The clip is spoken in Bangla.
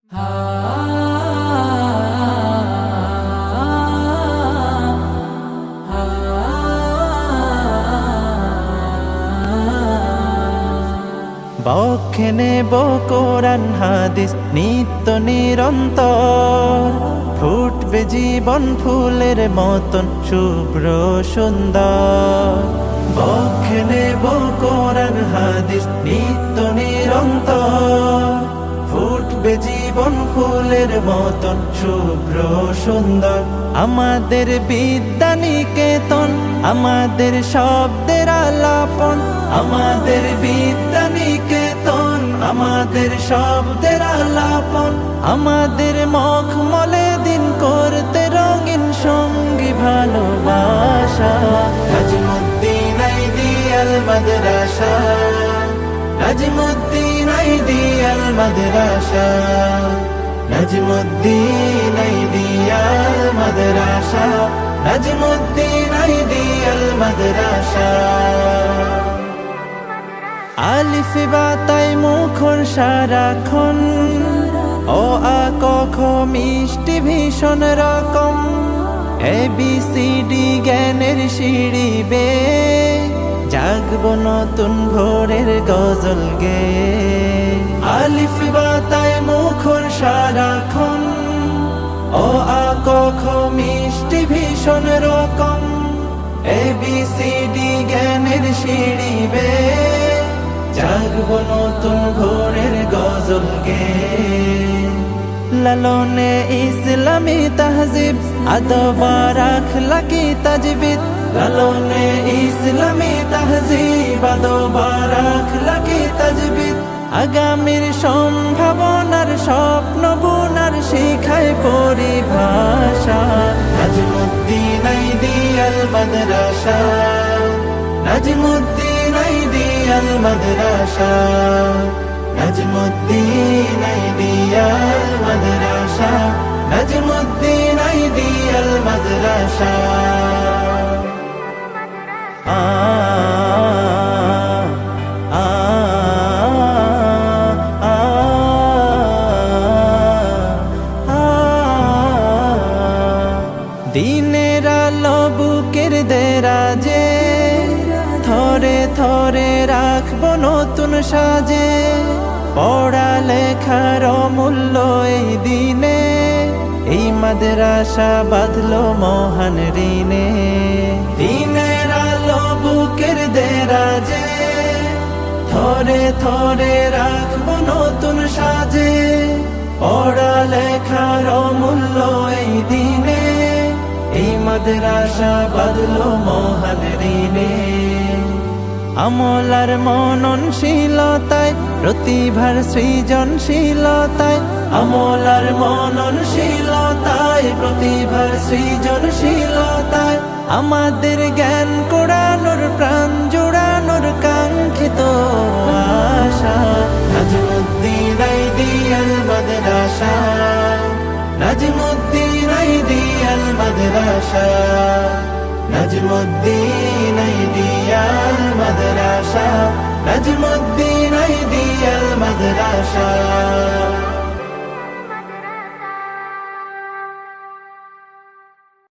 বক্ষে নেব কোরআন হাদিস নিত্য নিরন্তর, ফুটবে জীবন ফুলের মতন শুভ্র সুন্দর। বক্ষে নেব কোরআন হাদিস নিত্য নিরন্তর, ফুটবে জীবন ফুলের মতন শুভ্র সুন্দর। আমাদের বিদ্যা নিকেতন, আমাদের শব্দের আলাপন, আমাদের বিদ্যা নিকেতন, আমাদের শব্দের আলাপন। আমাদের মখমলে দিন করতে রঙিন সঙ্গী ভালোবাসা। নাজমুদ্দিন আইডিয়াল মাদ্রাসা, নাজমুদ্দিন আইডিয়াল মাদ্রাসা, নাজমুদ্দিন আইডিয়াল মাদ্রাসা, নাজমুদ্দিন আইডিয়াল মাদ্রাসা। আলিফ বাতায় মুখর সারাক্ষণ, অ আ ক খ মিষ্টি ভীষণ রকম। ABCD জ্ঞানের সিঁড়ি বেয়ে জাগবো নতুন ভোরের গজল গে। আলিফ বাতায় মুখর সারাক্ষণ, অ আ ক খ মিষ্টি ভীষণ রকম। ABCD জ্ঞানের সিঁড়ি বেয়ে জাগবো নতুন ভোরের গজল গে। লালনে ইসলামী তাহজিব, আদব আর আখলাকি তাজবিদ। লালনে ইসলামী তাহজিব, আদব আর আখলাকি তাজবিদ। আগামীর সম্ভাবনার স্বপ্ন বুনার শিখায় পরিভাষা। নাজমুদ্দিন আইডিয়াল মাদ্রাসা, নাজমুদ্দিন আইডিয়াল মাদ্রাসা, নাজমুদ্দিন আইডিয়াল মাদ্রাসা, নাজমুদ্দিন আইডিয়াল মাদ্রাসা। দিনের আলো বুকের দেরাজে, থরে থরে রাখবো নতুন সাজে। পড়া লেখার অমূল্য এই দিনে, এই মাদ্রাসা বাঁধলো মহান ঋণে। দিনের আলো বুকের দেরাজে, থরে থরে রাখবো নতুন সাজে। পড়া লেখার অমূল্য এই দিনে, এই মাদ্রাসা বাঁধলো মহান ঋণে। আমল আর মননশীলতায়, প্রতিভার সৃজনশীলতায়। আমল আর মননশীলতায়, প্রতিভার সৃজনশীলতায়। আমাদের জ্ঞান কোড়ানোর, প্রাণ জোড়ানোর কাঙ্ক্ষিত আশা। নাজমুদ্দিন আইডিয়াল মাদ্রাসা, নাজমুদ্দিন আইডিয়াল মাদ্রাসা, নাজমুদ্দিন আইডিয়াল মাদ্রাসা, নাজমুদ্দিন আইডিয়াল মাদ্রাসা।